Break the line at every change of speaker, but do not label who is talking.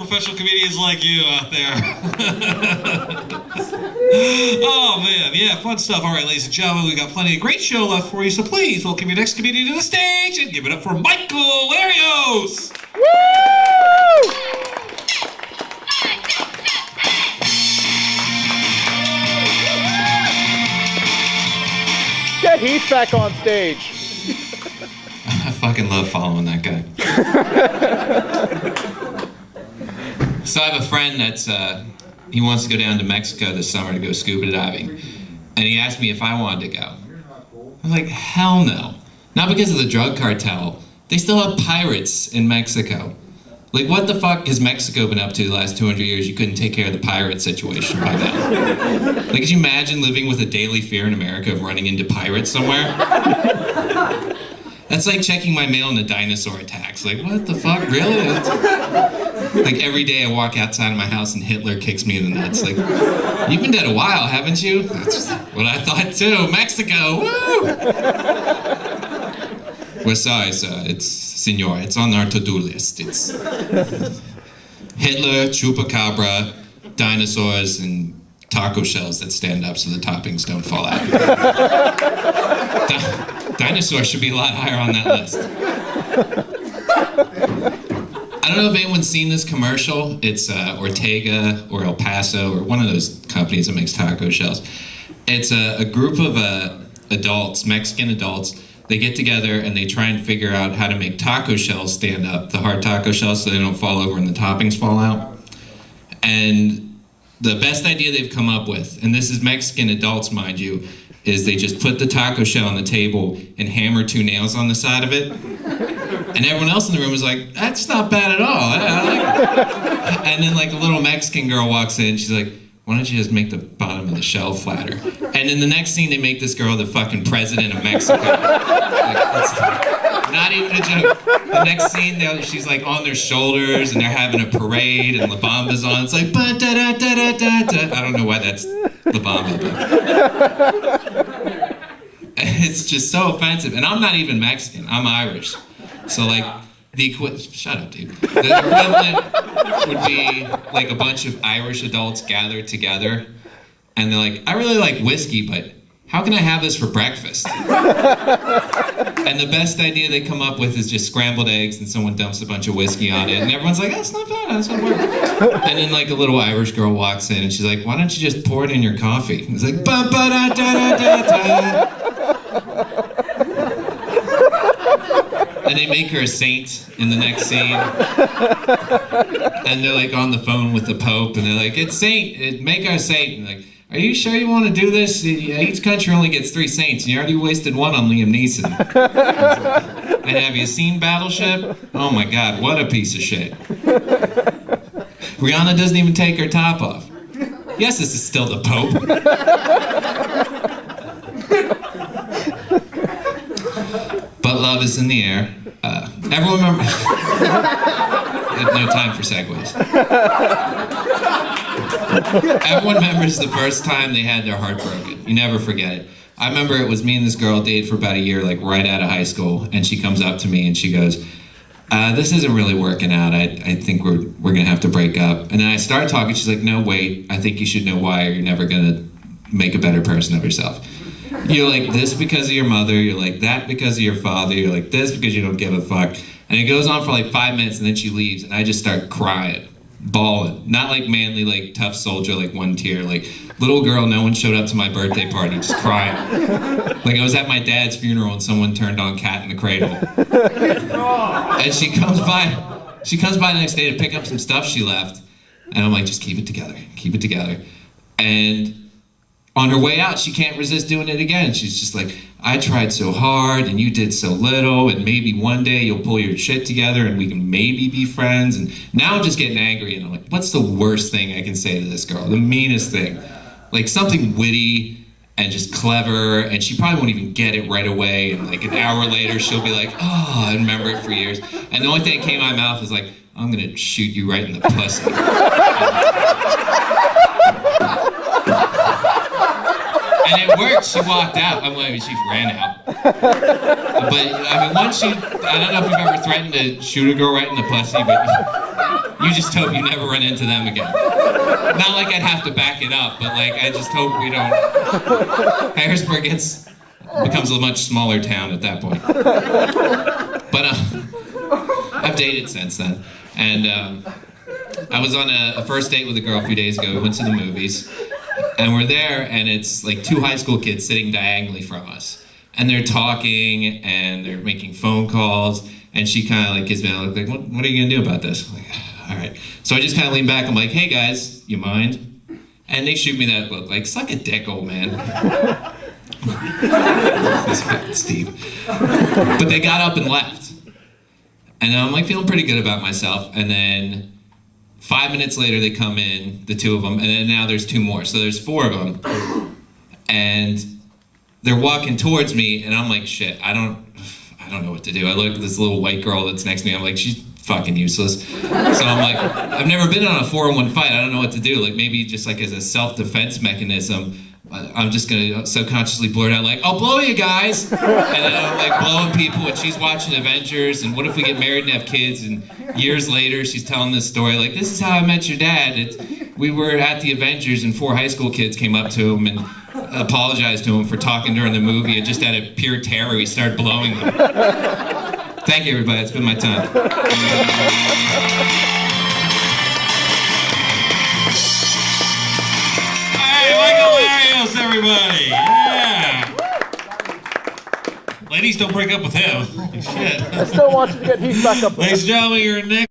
professional comedians like you out there. Oh man, yeah, fun stuff. All right, ladies and gentlemen, we've got plenty of great show left for you, so please welcome your next comedian to the stage and give it up for Michael Larios.
Woo! Get Heath back on stage.
I fucking love following that guy. So I have a friend that's, he wants to go down to Mexico this summer to go scuba diving. And he asked me if I wanted to go. I was like, hell no. Not because of the drug cartel. They still have pirates in Mexico. Like, what the fuck has Mexico been up to the last 200 years? You couldn't take care of the pirate situation by now. Like, could you imagine living with a daily fear in America of running into pirates somewhere? That's like checking my mail in the dinosaur attacks. Like, what the fuck, really? Like, every day I walk outside of my house and Hitler kicks me in the nuts. Like, you've been dead a while, haven't you? That's what I thought too. Mexico, woo! We're sorry, sir. Senor, it's on our to-do list. It's Hitler, chupacabra, dinosaurs, and taco shells that stand up so the toppings don't fall out. Dinosaurs should be a lot higher on that list. I don't know if anyone's seen this commercial. It's Ortega or El Paso or one of those companies that makes taco shells. It's a group of adults, Mexican adults. They get together and they try and figure out how to make taco shells stand up, the hard taco shells, so they don't fall over and the toppings fall out. And the best idea they've come up with, and this is Mexican adults, mind you, is they just put the taco shell on the table and hammer 2 nails on the side of it. And everyone else in the room is like, that's not bad at all. I like it. And then like a little Mexican girl walks in, she's like, why don't you just make the bottom of the shell flatter? And in the next scene, they make this girl the fucking president of Mexico. Like, not even a joke. The next scene, she's like on their shoulders and they're having a parade and La Bamba's on. It's like, ba-da-da-da-da-da-da. I don't know why that's La Bamba, but it's just so offensive. And I'm not even Mexican, I'm Irish. So like, shut up, dude. The equivalent would be like a bunch of Irish adults gathered together, and they're like, I really like whiskey, but how can I have this for breakfast? And the best idea they come up with is just scrambled eggs, and someone dumps a bunch of whiskey on it, and everyone's like, that's not bad, that's not bad. And then like a little Irish girl walks in, and she's like, why don't you just pour it in your coffee? And it's like, ba-ba-da-da-da-da-da. And they make her a saint in the next scene. And they're like on the phone with the Pope, and they're like, it's saint, make her a saint. And like, are you sure you want to do this? Each country only gets 3 saints, and you already wasted one on Liam Neeson. And have you seen Battleship? Oh my God, what a piece of shit. Rihanna doesn't even take her top off. Yes, this is still the Pope. But love is in the air. Everyone remembers. No time for segues. Everyone remembers the first time they had their heart broken. You never forget it. I remember it was me and this girl dated for about a year, like right out of high school, and she comes up to me and she goes, this isn't really working out. I think we're gonna have to break up. And then I start talking, she's like, no, wait, I think you should know why, or you're never gonna make a better person of yourself. You're like this because of your mother, you're like that because of your father, you're like this because you don't give a fuck. And it goes on for like 5 minutes and then she leaves and I just start crying, bawling. Not like manly, like tough soldier, like one tear, like little girl, no one showed up to my birthday party, just crying. Like I was at my dad's funeral and someone turned on Cat in the Cradle. And she comes by the next day to pick up some stuff she left. And I'm like, just keep it together, keep it together. And on her way out, she can't resist doing it again. She's just like, I tried so hard and you did so little, and maybe one day you'll pull your shit together and we can maybe be friends. And now I'm just getting angry and I'm like, what's the worst thing I can say to this girl? The meanest thing. Like something witty and just clever, and she probably won't even get it right away. And like an hour later, she'll be like, oh, I remember it for years. And the only thing that came out of my mouth is like, I'm gonna shoot you right in the pussy. And it worked. She walked out. I mean, she ran out. But I mean, once I don't know if you've ever threatened to shoot a girl right in the pussy, but You just hope you never run into them again. Not like I'd have to back it up, but like I just hope we don't. Harrisburg becomes a much smaller town at that point. But I've dated since then, and I was on a first date with a girl a few days ago. We went to the movies, and we're there, and it's like 2 high school kids sitting diagonally from us, and they're talking and they're making phone calls, and she kind of like gives me a look like, what are you gonna do about this? I'm like, all right. So I just kind of lean back. I'm like, hey guys, you mind? And they shoot me that look like, suck a dick, old man. Steve. But they got up and left. And I'm like feeling pretty good about myself. And then 5 minutes later, they come in, the 2 of them, and then now there's 2 more. So there's 4 of them. And they're walking towards me, and I'm like, shit, I don't know what to do. I look at this little white girl that's next to me. I'm like, she's fucking useless. So I'm like, I've never been on a 4-on-1 fight. I don't know what to do. Like maybe just like as a self-defense mechanism, I'm just gonna subconsciously blurt out like, I'll blow you guys. And then I'm like blowing people, and she's watching Avengers, and what if we get married and have kids, and years later she's telling this story like, this is how I met your dad. We were at the Avengers, and 4 high school kids came up to him and apologized to him for talking during the movie, and just out of pure terror he started blowing them. Thank you, everybody. It's been my time.
Hey, Michael Larios, everybody! Yeah! Ladies, don't break up with him. Holy shit.
I still want you to get Heath back up there.
Ladies and gentlemen, your next